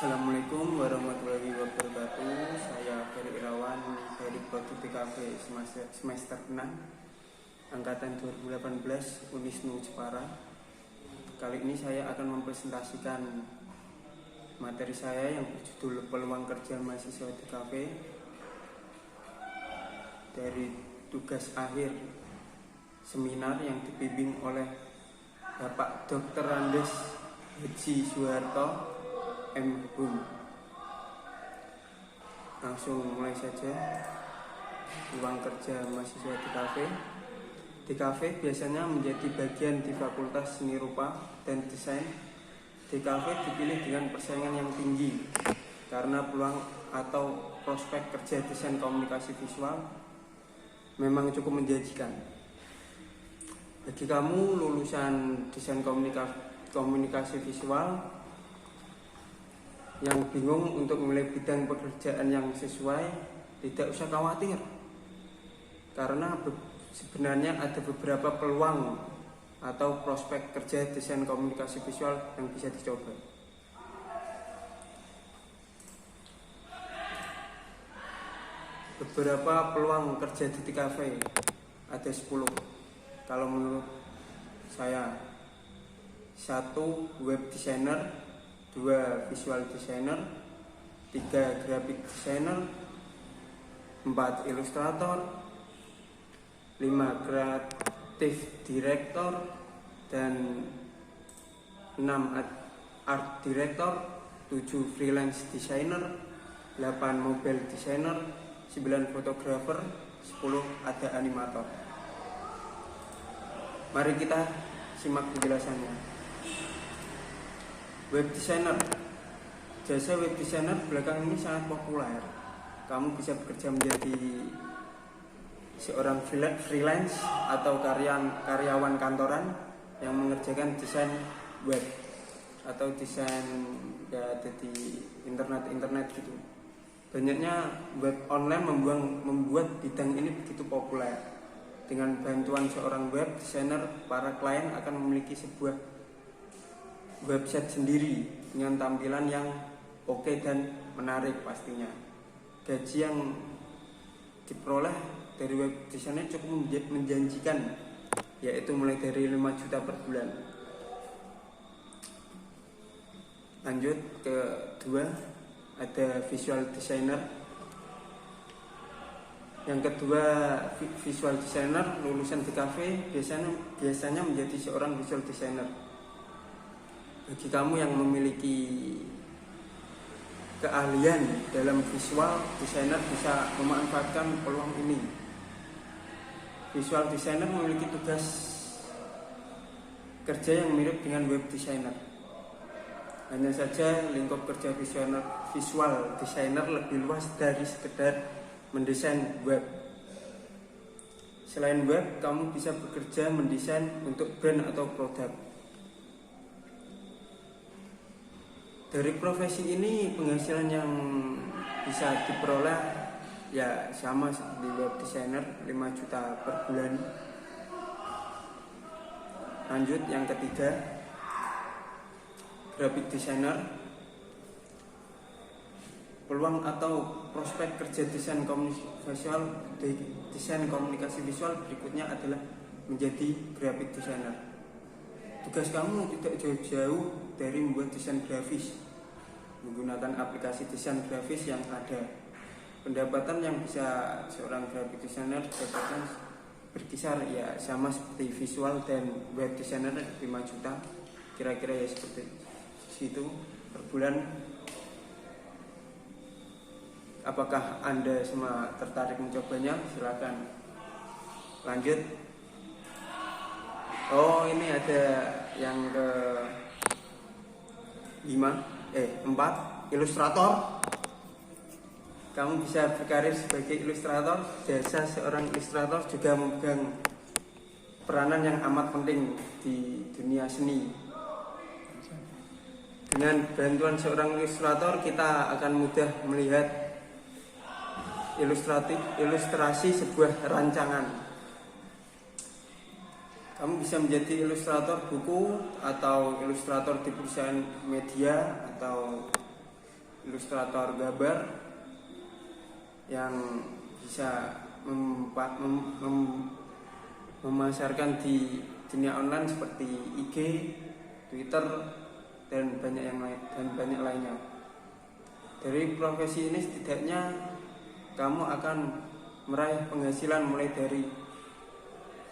Assalamualaikum warahmatullahi wabarakatuh. Saya Ferry Irawan dari Prodi TKV semester 6 Angkatan 2018 Unisnu Jepara. Kali ini saya akan mempresentasikan materi saya yang berjudul Peluang Kerja Mahasiswa TKV dari tugas akhir seminar yang dibimbing oleh Bapak Dr. Andes Haji Suharto M.Hum. Langsung mulai saja. Peluang kerja mahasiswa TKV biasanya menjadi bagian di Fakultas Seni Rupa dan Desain. TKV dipilih dengan persaingan yang tinggi karena peluang atau prospek kerja desain komunikasi visual memang cukup menjanjikan. Bagi kamu lulusan desain komunikasi visual yang bingung untuk memilih bidang pekerjaan yang sesuai, tidak usah khawatir, karena sebenarnya ada beberapa peluang atau prospek kerja desain komunikasi visual yang bisa dicoba. Beberapa peluang kerja di TKV ada 10 kalau menurut saya. 1. Web designer, 2. visual designer, 3. graphic designer, 4. ilustrator, 5. creative director, dan 6. art director, 7. freelance designer, 8. mobile designer, 9. fotografer, 10. ada animator. Mari kita simak penjelasannya. Web designer. Jasa web designer belakangan ini sangat populer. Kamu bisa bekerja menjadi seorang freelance atau karyawan kantoran yang mengerjakan desain web atau desain ya di internet gitu. Banyaknya web online membuat bidang ini begitu populer. Dengan bantuan seorang web designer, para klien akan memiliki sebuah website sendiri dengan tampilan yang oke dan menarik pastinya. Gaji yang diperoleh dari web designer cukup menjanjikan, yaitu mulai dari 5 juta per bulan. Lanjut ke 2, ada visual designer. Yang kedua, visual designer lulusan TKV biasanya menjadi seorang visual designer. Bagi kamu yang memiliki keahlian dalam visual, desainer bisa memanfaatkan peluang ini. Visual designer memiliki tugas kerja yang mirip dengan web designer. Hanya saja lingkup kerja visual designer lebih luas dari sekedar mendesain web. Selain web, kamu bisa bekerja mendesain untuk brand atau produk. Dari profesi ini penghasilan yang bisa diperoleh ya sama seperti web designer, 5 juta per bulan. Lanjut yang ketiga, graphic designer. Peluang atau prospek kerja desain komunikasi visual berikutnya adalah menjadi graphic designer. Tugas kamu tidak jauh-jauh dari membuat desain grafis menggunakan aplikasi desain grafis yang ada. Pendapatan yang bisa seorang graphic designer dapatkan berkisar ya sama seperti visual dan web designer, 5 juta kira-kira ya seperti situ per bulan. Apakah Anda semua tertarik mencobanya? Silakan. Lanjut. Oh, ini ada yang ke 4, ilustrator. Kamu bisa berkarir sebagai ilustrator. Jasa seorang ilustrator juga memegang peranan yang amat penting di dunia seni. Dengan bantuan seorang ilustrator, kita akan mudah melihat ilustrasi sebuah rancangan. Kamu bisa menjadi ilustrator buku atau ilustrator di perusahaan media atau ilustrator gambar yang bisa memasarkan di dunia online seperti IG, Twitter, dan banyak lainnya. Dari profesi ini setidaknya kamu akan meraih penghasilan mulai dari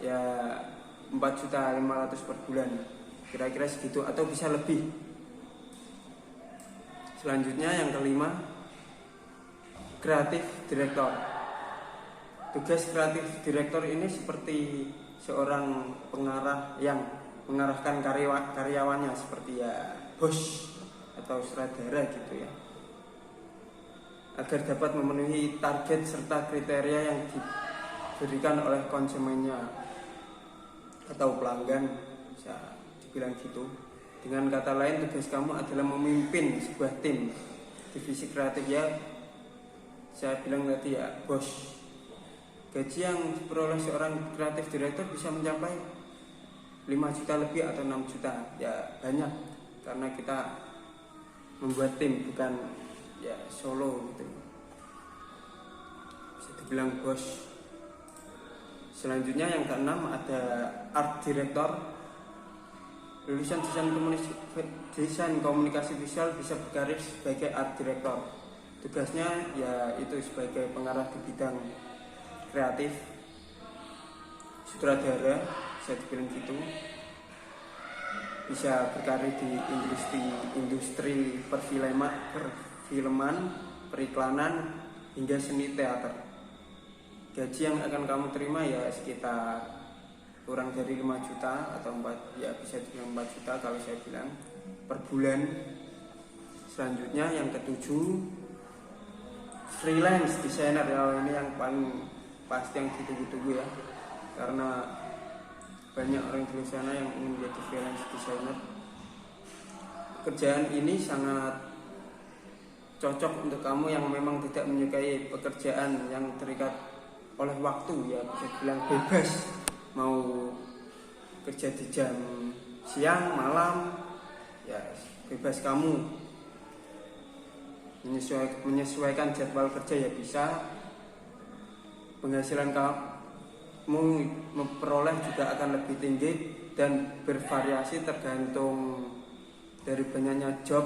ya 4.500.000 per bulan, kira-kira segitu, atau bisa lebih. Selanjutnya yang kelima, kreatif direktor. Tugas kreatif direktor ini seperti seorang pengarah yang mengarahkan karyawannya, seperti ya bos atau sutradara gitu ya, agar dapat memenuhi target serta kriteria yang diberikan oleh konsumennya atau pelanggan, bisa dibilang gitu. Dengan kata lain, tugas kamu adalah memimpin sebuah tim divisi kreatif ya. Saya bilang tadi ya bos. Gaji yang diperoleh seorang kreatif direktur bisa mencapai 5 juta lebih atau 6 juta. Ya banyak, karena kita membuat tim, bukan ya solo gitu. Bisa dibilang bos. Selanjutnya yang keenam ada art director. Lulusan desain komunikasi visual bisa berkarir sebagai art director. Tugasnya ya itu sebagai pengarah di bidang kreatif, sutradara, bisa dibilang gitu. Bisa berkarir di industri perfilman, periklanan, hingga seni teater. Gaji yang akan kamu terima ya sekitar kurang dari 5 juta atau 4, ya bisa dibilang 4 juta kalau saya bilang per bulan. Selanjutnya yang ketujuh, freelance designer. Ya ini yang paling pasti, yang ditunggu-tunggu ya, karena banyak orang di sana yang ingin menjadi freelance designer. Pekerjaan ini sangat cocok untuk kamu yang memang tidak menyukai pekerjaan yang terikat oleh waktu, ya bisa dibilang bebas, mau kerja di jam siang, malam, ya bebas kamu menyesuaikan jadwal kerja ya bisa. Penghasilan kamu memperoleh juga akan lebih tinggi dan bervariasi tergantung dari banyaknya job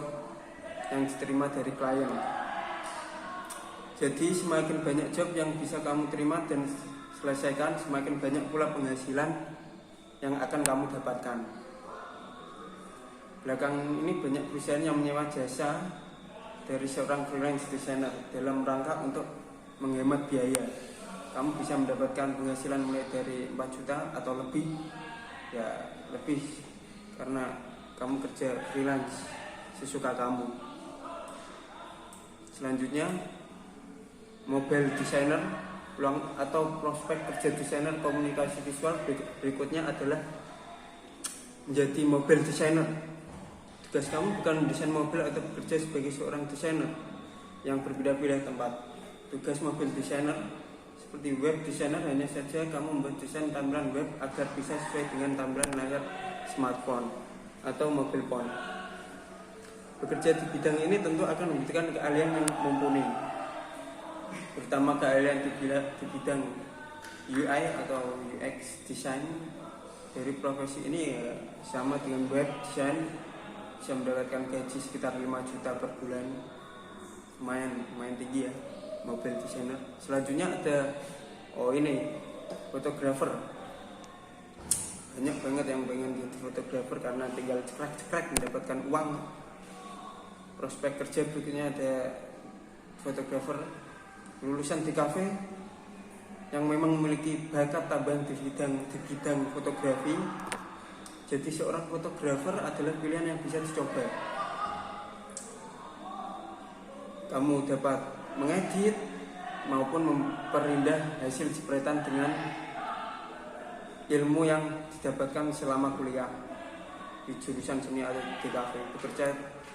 yang diterima dari klien. Jadi semakin banyak job yang bisa kamu terima dan selesaikan, semakin banyak pula penghasilan yang akan kamu dapatkan. Belakang ini banyak perusahaan yang menyewa jasa dari seorang freelance designer dalam rangka untuk menghemat biaya. Kamu bisa mendapatkan penghasilan mulai dari 4 juta atau lebih, ya lebih, karena kamu kerja freelance sesuka kamu. Selanjutnya, mobile designer. Peluang atau prospek kerja desainer komunikasi visual berikutnya adalah menjadi mobile designer. Tugas kamu bukan mendesain mobil atau bekerja sebagai seorang desainer yang berpindah-pindah tempat. Tugas mobile designer seperti web designer hanya saja kamu membuat desain tampilan web agar bisa sesuai dengan tampilan layar smartphone atau mobile phone. Bekerja di bidang ini tentu akan membutuhkan keahlian yang mumpuni, terutama keahlian di bidang UI atau UX design. Dari profesi ini ya sama dengan web design, bisa mendapatkan gaji sekitar 5 juta per bulan. Lumayan tinggi ya, mobile designer. Selanjutnya ada fotografer. Banyak banget yang pengen jadi fotografer karena tinggal cekrek mendapatkan uang. Prospek kerja berikutnya ada fotografer lulusan di kafe yang memang memiliki bakat tambahan di bidang fotografi. Jadi seorang fotografer adalah pilihan yang bisa dicoba. Kamu dapat mengedit maupun memperindah hasil jepretan dengan ilmu yang didapatkan selama kuliah di jurusan seni atau di kafe. Bekerja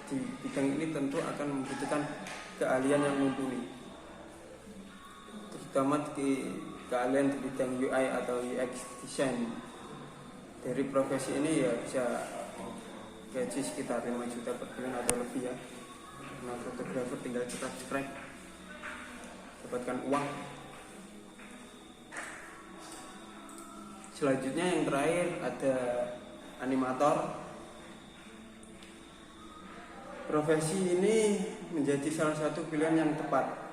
di bidang ini tentu akan membutuhkan keahlian yang mumpuni, terutama di keahlian di bidang UI atau UX design. Dari profesi ini ya bisa gaji sekitar 5 juta per bulan atau lebih ya. 6 profesional fotografer tinggal cekrek-cekrek dapatkan uang. Selanjutnya yang terakhir ada animator. Profesi ini menjadi salah satu pilihan yang tepat.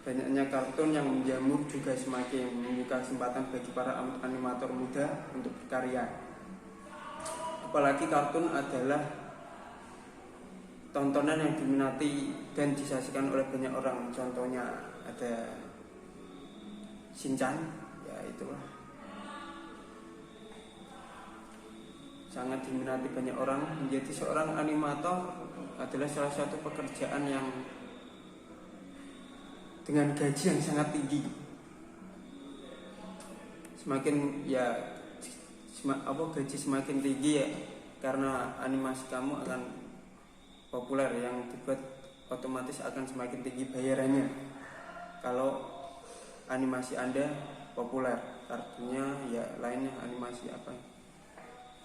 Banyaknya kartun yang menjamur juga semakin membuka kesempatan bagi para animator muda untuk berkarya. Apalagi kartun adalah tontonan yang diminati dan disaksikan oleh banyak orang. Contohnya ada Shinchan, ya itulah. Sangat diminati banyak orang. Menjadi seorang animator adalah salah satu pekerjaan yang dengan gaji yang sangat tinggi. Semakin gaji semakin tinggi ya, karena animasi kamu akan populer, yang dibuat otomatis akan semakin tinggi bayarannya. Kalau animasi Anda populer, kartunya ya lainnya animasi apa.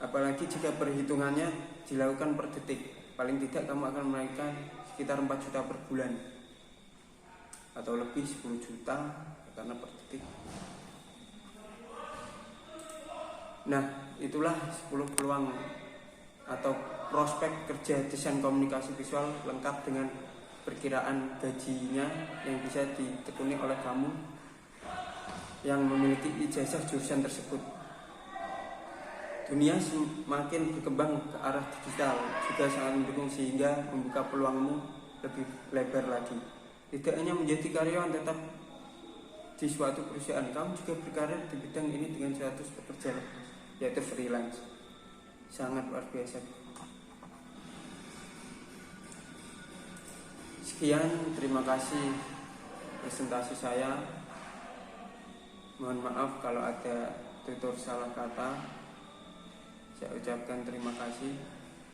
Apalagi jika perhitungannya dilakukan per detik, paling tidak kamu akan menaikkan sekitar 4 juta per bulan atau lebih 10 juta karena per detik. Nah, itulah 10 peluang atau prospek kerja desain komunikasi visual lengkap dengan perkiraan gajinya yang bisa ditekuni oleh kamu yang memiliki ijazah jurusan tersebut. Dunia semakin berkembang ke arah digital juga sangat mendukung sehingga membuka peluangmu lebih lebar lagi. Tidak hanya menjadi karyawan tetap di suatu perusahaan, kamu juga berkarir di bidang ini dengan status pekerja, yaitu freelance. Sangat luar biasa. Sekian, terima kasih presentasi saya. Mohon maaf kalau ada tutur salah kata. Saya ucapkan terima kasih.